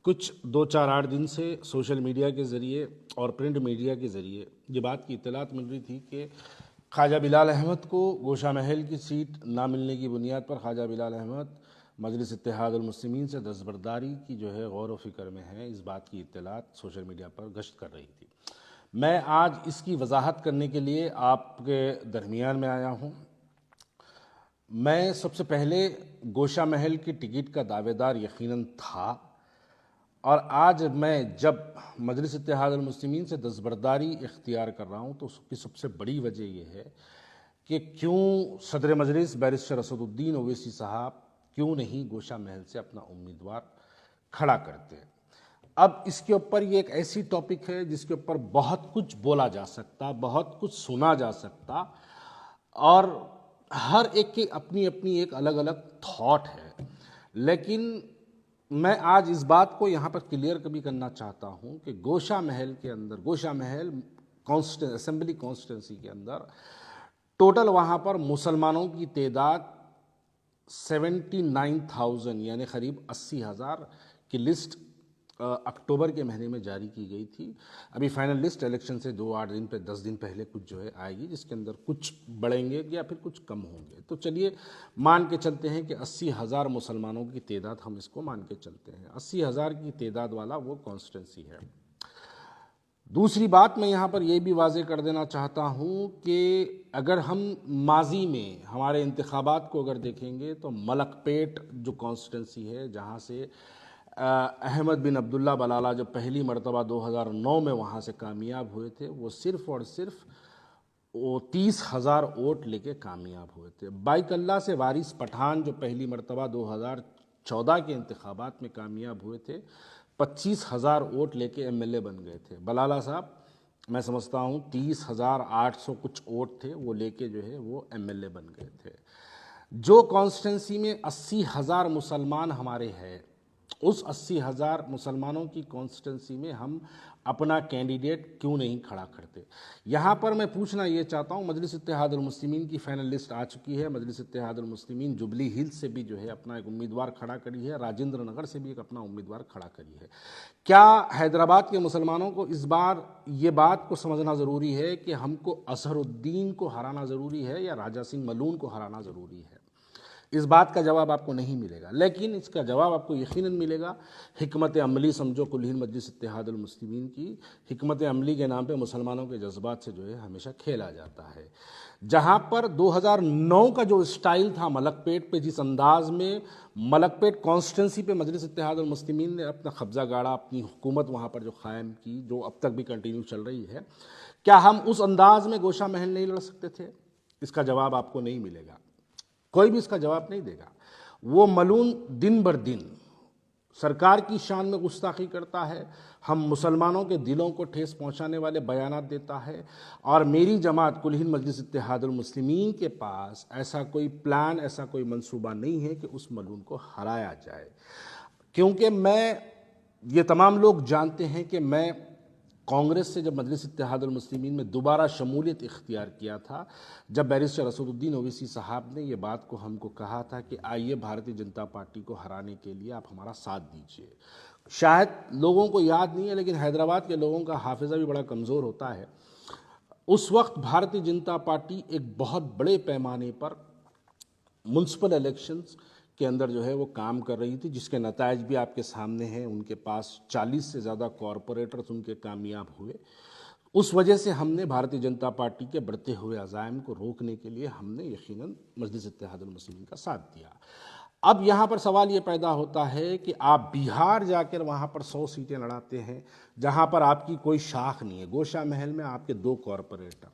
कुछ 2-4-8 दिन से सोशल मीडिया के ज़रिए और प्रिंट मीडिया के ज़रिए ये बात की इत्तलात मिल रही थी कि ख्वाजा बिलाल अहमद को गोशा महल की सीट ना मिलने की बुनियाद पर ख्वाजा बिलाल अहमद मजलिस इत्तेहादुल मुस्लिमीन से दस्तबरदारी की जो है गौर व फिक्र में है। इस बात की इत्तलात सोशल मीडिया पर गश्त कर रही थी। मैं आज इसकी वजाहत करने के लिए आपके दरमियान में आया हूँ। मैं सबसे पहले गोशा महल की टिकट का दावेदार यकीनन था, और आज मैं जब मजलिस इत्तेहादुल मुस्लिमीन से दस्तबरदारी इख्तियार कर रहा हूँ तो उसकी सबसे बड़ी वजह यह है कि क्यों सदर मजलिस बैरिस्टर असदुद्दीन ओवैसी साहब क्यों नहीं गोशा महल से अपना उम्मीदवार खड़ा करते। अब इसके ऊपर ये एक ऐसी टॉपिक है जिसके ऊपर बहुत कुछ बोला जा सकता, बहुत कुछ सुना जा सकता, और हर एक की अपनी अपनी एक अलग अलग थॉट है। लेकिन मैं आज इस बात को यहाँ पर क्लियर कभी करना चाहता हूँ कि गोशा महल के अंदर, गोशा महल असेंबली कॉन्स्टिट्यूंसी के अंदर टोटल वहाँ पर मुसलमानों की तादाद 79,000 यानी करीब 80,000 की लिस्ट अक्टूबर के महीने में जारी की गई थी। अभी फाइनल लिस्ट इलेक्शन से 10 दिन पहले कुछ जो है आएगी, जिसके अंदर कुछ बढ़ेंगे या फिर कुछ कम होंगे। तो चलिए मान के चलते हैं कि 80,000 मुसलमानों की तादाद, हम इसको मान के चलते हैं 80,000 की तादाद वाला वो कॉन्स्टिट्यूंसी है। दूसरी बात मैं यहाँ पर यह भी वाजे कर देना चाहता हूँ कि अगर हम माजी में हमारे इंतखाबात को अगर देखेंगे तो मलकपेट जो कॉन्स्टिट्यूंसी है, जहाँ से अहमद बिन अब्दुल्ला बलाला जब पहली मरतबा 2009 में वहाँ से कामयाब हुए थे, वो सिर्फ़ और सिर्फ वो 30,000 वोट लेके कामयाब हुए थे। बाइकल्ला से वारिस पठान जो पहली मरतबा 2014 के इंतखाबात में कामयाब हुए थे, 25,000 वोट लेके एमएलए बन गए थे। बलाला साहब मैं समझता हूँ 30,800 कुछ वोट थे, वो लेके जो है वो एमएलए बन गए थे। जो कॉन्स्टिट्यूंसी में 80,000 मुसलमान हमारे हैं, उस 80,000 मुसलमानों की कॉन्स्टिट्यूंसी में हम अपना कैंडिडेट क्यों नहीं खड़ा करते। यहाँ पर मैं पूछना ये चाहता हूँ, मजलिस इत्तेहादुल मुस्लिमीन की फाइनल लिस्ट आ चुकी है। मजलिस इत्तेहादुल मुस्लिमीन जुबली हिल्स से भी जो है अपना एक उम्मीदवार खड़ा करी है, राजेंद्र नगर से भी एक अपना उम्मीदवार खड़ा करी है। क्या हैदराबाद के मुसलमानों को इस बार ये बात को समझना ज़रूरी है कि हमको अजहरुद्दीन को हराना ज़रूरी है या राजा सिंह मलून को हराना ज़रूरी है? इस बात का जवाब आपको नहीं मिलेगा, लेकिन इसका जवाब आपको यकीनन मिलेगा। हिकमत अमली समझो कुल हिंद मजलिस इत्तेहादुल मुस्लिमीन की हिकमत अमली के नाम पे मुसलमानों के जज्बात से जो है हमेशा खेला जाता है। जहाँ पर 2009 का जो स्टाइल था मलकपेट पे, जिस अंदाज में मलकपेट कॉन्स्टिट्यूंसी पे मजलिस इत्तेहादुल मुस्लिमीन ने अपना कब्जा गाड़ा, अपनी हुकूमत वहाँ पर जो कायम की, जो अब तक भी कंटिन्यू चल रही है, क्या हम उस अंदाज में गोशा महल नहीं लड़ सकते थे? इसका जवाब आपको नहीं मिलेगा, कोई भी इसका जवाब नहीं देगा। वो मलून दिन बर दिन सरकार की शान में गुस्ताखी करता है, हम मुसलमानों के दिलों को ठेस पहुंचाने वाले बयानात देता है, और मेरी जमात कुल हिंद मजलिस इत्तेहादुल मुस्लिमीन के पास ऐसा कोई प्लान, ऐसा कोई मंसूबा नहीं है कि उस मलून को हराया जाए। क्योंकि ये तमाम लोग जानते हैं कि मैं कांग्रेस से जब मजलिस इत्तेहादुल मुस्लिमीन में दोबारा शमूलियत इख्तियार किया था, जब बैरिस्टर असदुद्दीन ओवैसी साहब ने ये बात को हमको कहा था कि आइए भारतीय जनता पार्टी को हराने के लिए आप हमारा साथ दीजिए। शायद लोगों को याद नहीं है, लेकिन हैदराबाद के लोगों का हाफिज़ा भी बड़ा कमज़ोर होता है। उस वक्त भारतीय जनता पार्टी एक बहुत बड़े पैमाने पर म्युनिसिपल इलेक्शंस के अंदर जो है वो काम कर रही थी, जिसके नतायज भी आपके सामने हैं। उनके पास 40 से ज़्यादा कॉरपोरेटर्स उनके कामयाब हुए। उस वजह से हमने भारतीय जनता पार्टी के बढ़ते हुए अज़ाइम को रोकने के लिए हमने यकीनन मजलिस इत्तेहादुल मुस्लिमीन का साथ दिया। अब यहाँ पर सवाल ये पैदा होता है कि आप बिहार जाकर वहाँ पर 100 सीटें लड़ाते हैं, जहाँ पर आपकी कोई शाख नहीं है। गोशा महल में आपके 2 कॉरपोरेटर,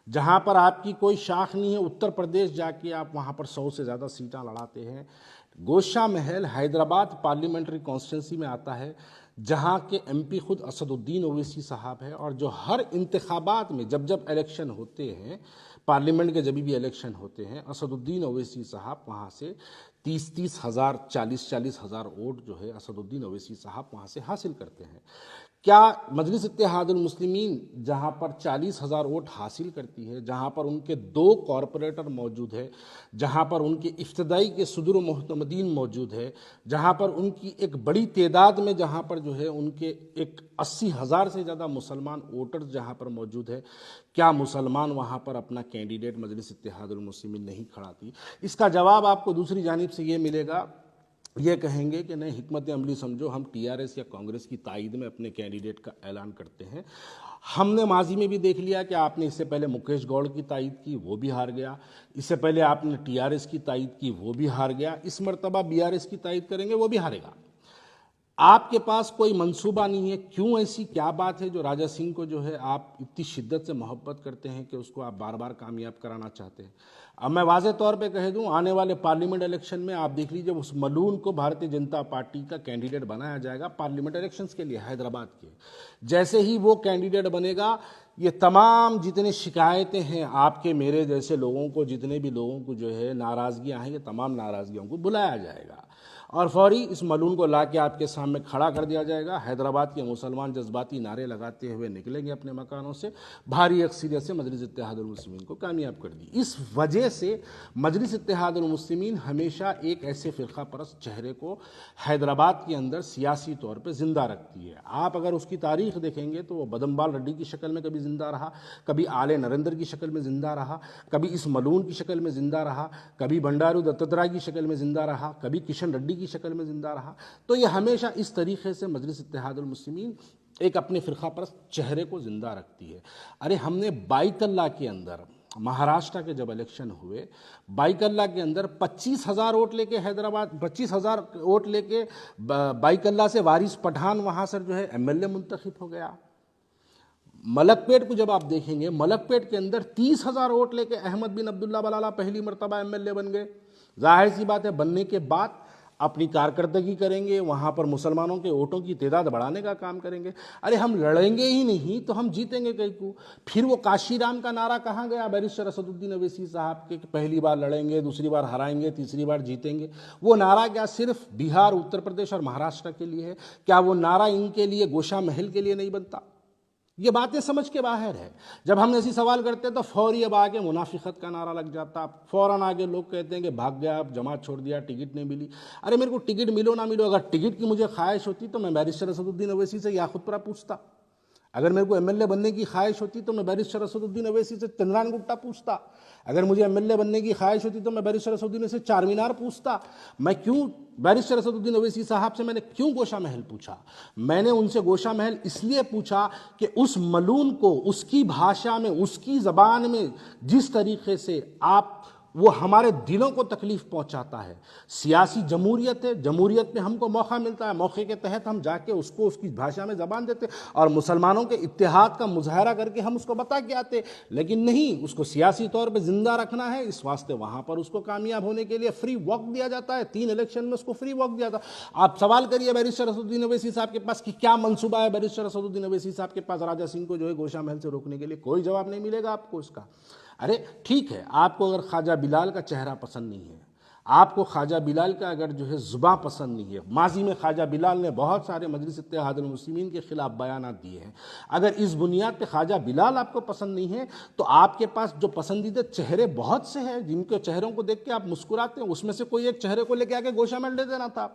जहाँ पर आपकी कोई शाख नहीं है। उत्तर प्रदेश जाके आप वहाँ पर 100 से ज़्यादा सीटें लड़ाते हैं। गोशा महल हैदराबाद पार्लियामेंट्री कॉन्स्टिट्यूंसी में आता है, जहाँ के एमपी खुद असदुद्दीन ओवैसी साहब है, और जो हर इंतखाबात में जब जब इलेक्शन होते हैं, पार्लियामेंट के जब भी इलेक्शन होते हैं, असदुद्दीन ओवैसी साहब वहाँ से 30-30 हज़ार, 40-40 हज़ार वोट जो है असदुद्दीन ओवैसी साहब वहाँ से हासिल करते हैं। क्या मजलिस इत्तेहादुल मुस्लिमीन जहाँ पर 40,000 वोट हासिल करती है, जहाँ पर उनके 2 कॉरपोरेटर मौजूद है, जहाँ पर उनके इफ्तदाई के सदर मोहतमदीन मौजूद है, जहाँ पर उनकी एक बड़ी तादाद में जहाँ पर जो है उनके एक 80,000 से ज़्यादा मुसलमान वोटर्स जहाँ पर मौजूद है, क्या मुसलमान वहाँ पर अपना कैंडिडेट मजलिस इत्तेहादुल मुस्लिमीन नहीं खड़ाती? इसका जवाब आपको दूसरी जानिब से ये मिलेगा, ये कहेंगे कि नहीं, हिकमत अमली समझो, हम टीआरएस या कांग्रेस की तायद में अपने कैंडिडेट का ऐलान करते हैं। हमने माजी में भी देख लिया कि आपने इससे पहले मुकेश गौड़ की तायद की, वो भी हार गया। इससे पहले आपने टीआरएस की तायद की, वो भी हार गया। इस मरतबा बीआरएस की तायद करेंगे, वो भी हारेगा। आपके पास कोई मंसूबा नहीं है। क्यों? ऐसी क्या बात है जो राजा सिंह को जो है आप इतनी शिद्दत से मोहब्बत करते हैं कि उसको आप बार बार कामयाब कराना चाहते हैं? अब मैं वाज़े तौर पे कह दूं, आने वाले पार्लियामेंट इलेक्शन में आप देख लीजिए, उस मलून को भारतीय जनता पार्टी का कैंडिडेट बनाया जाएगा पार्लियामेंट इलेक्शंस के लिए हैदराबाद के। जैसे ही वो कैंडिडेट बनेगा, ये तमाम जितनी शिकायतें हैं आपके मेरे जैसे लोगों को, जितने भी लोगों को जो है नाराज़गियाँ हैं, ये तमाम नाराज़गियों को बुलाया जाएगा और फौरी इस मलून को ला के आपके सामने खड़ा कर दिया जाएगा। हैदराबाद के मुसलमान जज्बाती नारे लगाते हुए निकलेंगे अपने मकानों से, भारी अक्सरियत से मजलिस इत्तेहादुल मुस्लिमीन को कामयाब कर दी। इस वजह से मजलिस इत्तेहादुल मुस्लिमीन हमेशा एक ऐसे फ़िरका परस्त चेहरे को हैदराबाद के अंदर सियासी तौर पर ज़िंदा रखती है। आप अगर उसकी तारीख देखेंगे तो वो बदमबाल रेड्डी की शक्ल में कभी ज़िंदा रहा, कभी आले नरेंद्र की शक्ल में ज़िंदा रहा, कभी इस मलून की शक्ल में ज़िंदा रहा, कभी बंडारू दत्तात्रेय की शक्ल में ज़िंदा रहा, कभी किशन रेड्डी की शक्ल में जिंदा रहा। तो ये हमेशा इस तरीके से मजलिस इत्तेहादुल मुस्लिमीन एक अपने फ़िरका परस्त चेहरे को जिंदा रखती है। अरे हमने बाइतल्ला के अंदर, महाराष्ट्र के जब इलेक्शन हुए, बाइकल्ला के अंदर 25,000 वोट लेके हैदराबाद, 25,000 वोट लेके बाइकल्ला से वारिस पठान वहाँ से जो है एमएलए मुंतखब हो गया। मलकपेट को जब आप देखेंगे, मलकपेट के अंदर 30,000 वोट लेके अहमद बिन अब्दुल्ला बलाला पहली मरतबा एमएलए बन गए। जाहिर सी बात है, बनने के बाद अपनी कारकर्दगी करेंगे, वहाँ पर मुसलमानों के वोटों की तादाद बढ़ाने का काम करेंगे। अरे हम लड़ेंगे ही नहीं तो हम जीतेंगे कहीं को? फिर वो काशीराम का नारा कहाँ गया बैरिस्टर असदुद्दीन अवैसी साहब के, पहली बार लड़ेंगे, दूसरी बार हराएंगे, तीसरी बार जीतेंगे? वो नारा क्या सिर्फ बिहार, उत्तर प्रदेश और महाराष्ट्र के लिए है? क्या वो नारा इनके लिए, गोशा महल के लिए नहीं बनता? ये बातें समझ के बाहर है। जब हम ऐसी सवाल करते हैं तो फौरी अब आगे मुनाफिकत का नारा लग जाता, फौरन आगे लोग कहते हैं कि भाग गया, आप जमात छोड़ दिया, टिकट नहीं मिली। अरे मेरे को टिकट मिलो ना मिलो, अगर टिकट की मुझे ख्वाहिश होती तो मैं बैरिस्टर असदुद्दीन अवैसी से याखुतपुरा पूछता। अगर मेरे को एमएलए बनने की ख्वाहिश होती तो मैं बैरिस्टर असदुद्दीन अवैसी से चंद्रान गुप्ता पूछता। अगर मुझे एमएलए बनने की ख्वाहिश होती तो मैं बैरिस्टर असदुद्दीन से चार मीनार पूछता। मैं क्यों बैरिस्टर असदुद्दीन अवैसी साहब से मैंने क्यों गोशा महल पूछा? मैंने उनसे गोशा महल इसलिए पूछा कि उस मलून को उसकी भाषा में, उसकी ज़बान में जिस तरीके से आप, वो हमारे दिलों को तकलीफ पहुंचाता है। सियासी जमहूरियत है, जमहूरियत में हमको मौका मिलता है, मौके के तहत हम जाके उसको उसकी भाषा में ज़बान देते और मुसलमानों के इत्तेहाद का मुजाहरा करके हम उसको बता के आते। लेकिन नहीं, उसको सियासी तौर पे ज़िंदा रखना है, इस वास्ते वहाँ पर उसको कामयाब होने के लिए फ्री वॉक दिया जाता है। 3 इलेक्शन में उसको फ्री वॉक दिया था। आप सवाल करिए बैरिस्टर असदुद्दीन अवैसी साहब के पास कि क्या मनसूबा है बैरिस्टर असदुद्दीन अवैसी साहब के पास राजा सिंह को जो है गोशा महल से रोकने के लिए? कोई जवाब नहीं मिलेगा आपको उसका। अरे ठीक है, आपको अगर ख्वाजा बिलाल का चेहरा पसंद नहीं है, आपको ख्वाजा बिलाल का अगर जो है ज़ुबान पसंद नहीं है, माजी में ख्वाजा बिलाल ने बहुत सारे मजलिस इत्तेहादुल मुस्लिमीन के खिलाफ बयानात दिए हैं, अगर इस बुनियाद पे ख्वाजा बिलाल आपको पसंद नहीं है तो आपके पास जो पसंदीदा चेहरे बहुत से हैं जिनके चेहरों को देख के आप मुस्कुराते हैं, उसमें से कोई एक चेहरे को लेके आके गोशा महल दे देना था।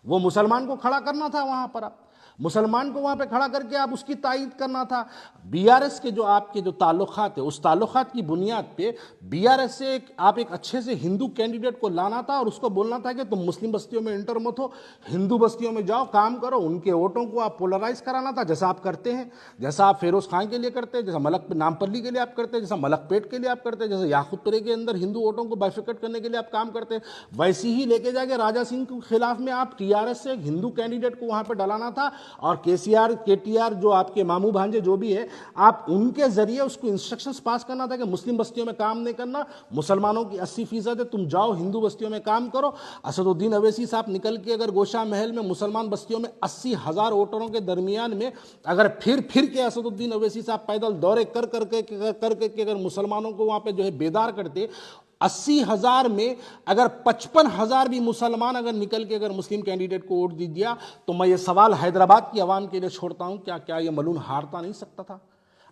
वो मुसलमान को खड़ा करना था वहाँ पर, आप मुसलमान को वहाँ पे खड़ा करके आप उसकी तायद करना था। बीआरएस के जो आपके जो ताल्लुकात है, उस ताल्लुकात की बुनियाद पे बीआरएस से आप एक अच्छे से हिंदू कैंडिडेट को लाना था और उसको बोलना था कि तुम मुस्लिम बस्तियों में इंटर मत हो, हिंदू बस्तियों में जाओ, काम करो, उनके वोटों को आप पोलराइज कराना था, जैसा आप करते हैं, जैसा आप फेरोज खान के लिए करते हैं, जैसा नामपल्ली के लिए आप करते हैं, जैसा मलकपेट के लिए आप करते हैं, जैसे याकूतपुरे के अंदर हिंदू वोटों को बाइफिकेट करने के लिए आप काम करते हैं, वैसी ही लेके जाके राजा सिंह के खिलाफ में आप टीआरएस से एक हिंदू कैंडिडेट को वहाँ पर डलाना था और केटीआर जो आपके मामू भांजे जो भी है, आप उनके जरिए उसको इंस्ट्रक्शंस पास करना था कि मुस्लिम बस्तियों में काम नहीं करना, मुसलमानों की 80% है, तुम जाओ हिंदू बस्तियों में काम करो। असदुद्दीन अवैसी साहब निकल के अगर गोशा महल में मुसलमान बस्तियों में 80,000 वोटरों के दरमियान में अगर फिर के असदुद्दीन अवैसी साहब पैदल दौरे कर करके अगर मुसलमानों को वहाँ पे जो है बेदार करते, 80,000 में अगर 55,000 भी मुसलमान अगर निकल के अगर मुस्लिम कैंडिडेट को वोट दे दिया तो मैं ये सवाल हैदराबाद की आवाम के लिए छोड़ता हूं, क्या ये मलून हारता नहीं सकता था?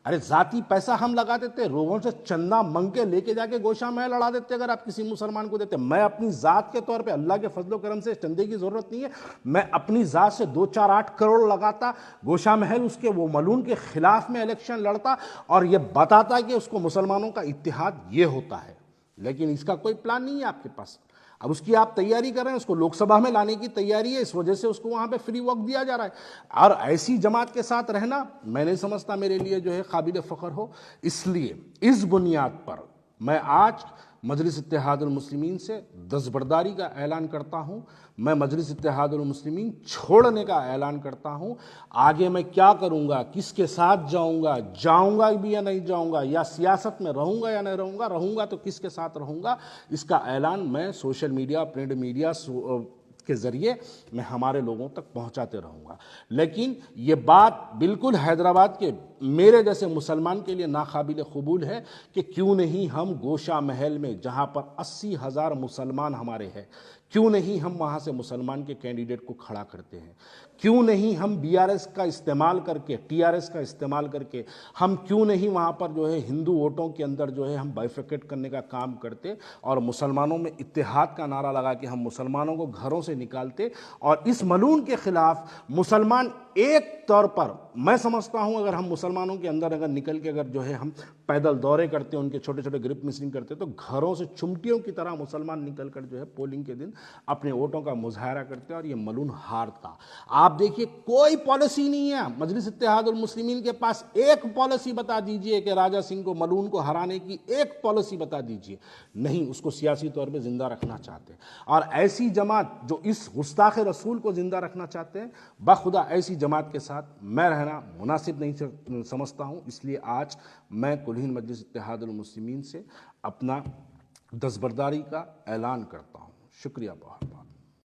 अरे जाती पैसा हम लगा देते, लोगों से चंदा मंग के लेके जाके गोशा महल लड़ा देते अगर आप किसी मुसलमान को देते। मैं अपनी जात के तौर पे अल्लाह के फजलो करम से चंदे की जरूरत नहीं है, मैं अपनी जात से 2-4-8 करोड़ लगाता, गोशा महल उसके वो मलून के खिलाफ में इलेक्शन लड़ता और ये बताता कि उसको मुसलमानों का इत्तेहाद ये होता है। लेकिन इसका कोई प्लान नहीं है आपके पास। अब उसकी आप तैयारी कर रहे हैं, उसको लोकसभा में लाने की तैयारी है, इस वजह से उसको वहां पे फ्री वक्त दिया जा रहा है। और ऐसी जमात के साथ रहना मैं नहीं समझता मेरे लिए जो है काबिल फ़ख्र हो। इसलिए इस बुनियाद पर मैं आज मजलिस इत्तेहादुल मुस्लिमीन से दस्तबरदारी का ऐलान करता हूँ। मैं मजलिस इत्तेहादुल मुस्लिमीन छोड़ने का ऐलान करता हूँ। आगे मैं क्या करूँगा, किसके साथ जाऊँगा भी या नहीं जाऊँगा, या सियासत में रहूँगा या नहीं रहूँगा तो किसके साथ रहूँगा, इसका ऐलान मैं सोशल मीडिया, प्रिंट मीडिया के ज़रिए मैं हमारे लोगों तक पहुंचाते रहूँगा। लेकिन ये बात बिल्कुल हैदराबाद के मेरे जैसे मुसलमान के लिए नाकाबिल कबूल है कि क्यों नहीं हम गोशा महल में, जहाँ पर 80,000 मुसलमान हमारे हैं, क्यों नहीं हम वहाँ से मुसलमान के कैंडिडेट को खड़ा करते हैं? क्यों नहीं हम बीआरएस का इस्तेमाल करके, टीआरएस का इस्तेमाल करके हम क्यों नहीं वहाँ पर जो है हिंदू वोटों के अंदर जो है हम बाइफिकेट करने का काम करते और मुसलमानों में इत्तेहाद का नारा लगा के हम मुसलमानों को घरों से निकालते और इस मलून के खिलाफ मुसलमान एक तौर पर, मैं समझता हूं अगर हम मुसलमानों के अंदर अगर निकल के अगर जो है हम पैदल दौरे करते, उनके छोटे छोटे ग्रुप मिसिंग करते, तो घरों से चुमटियों की तरह मुसलमान निकल कर जो है पोलिंग के दिन अपने वोटों का मुजाहरा करते और ये मलून हारता। आप देखिए कोई पॉलिसी नहीं है मजलिस इत्तेहादुल मुस्लिमीन के पास। एक पॉलिसी बता दीजिए कि राजा सिंह को, मलून को हराने की एक पॉलिसी बता दीजिए। नहीं, उसको सियासी तौर पर जिंदा रखना चाहते हैं। और ऐसी जमात जो इस गुस्ताख रसूल को जिंदा रखना चाहते हैं, बखुदा ऐसी जमात के साथ मैं रहना मुनासिब नहीं समझता हूं। इसलिए आज मैं कुल-हिंद मजलिस इत्तेहादुल मुस्लिमीन से अपना दस्तबरदारी का ऐलान करता हूं। शुक्रिया बहुत।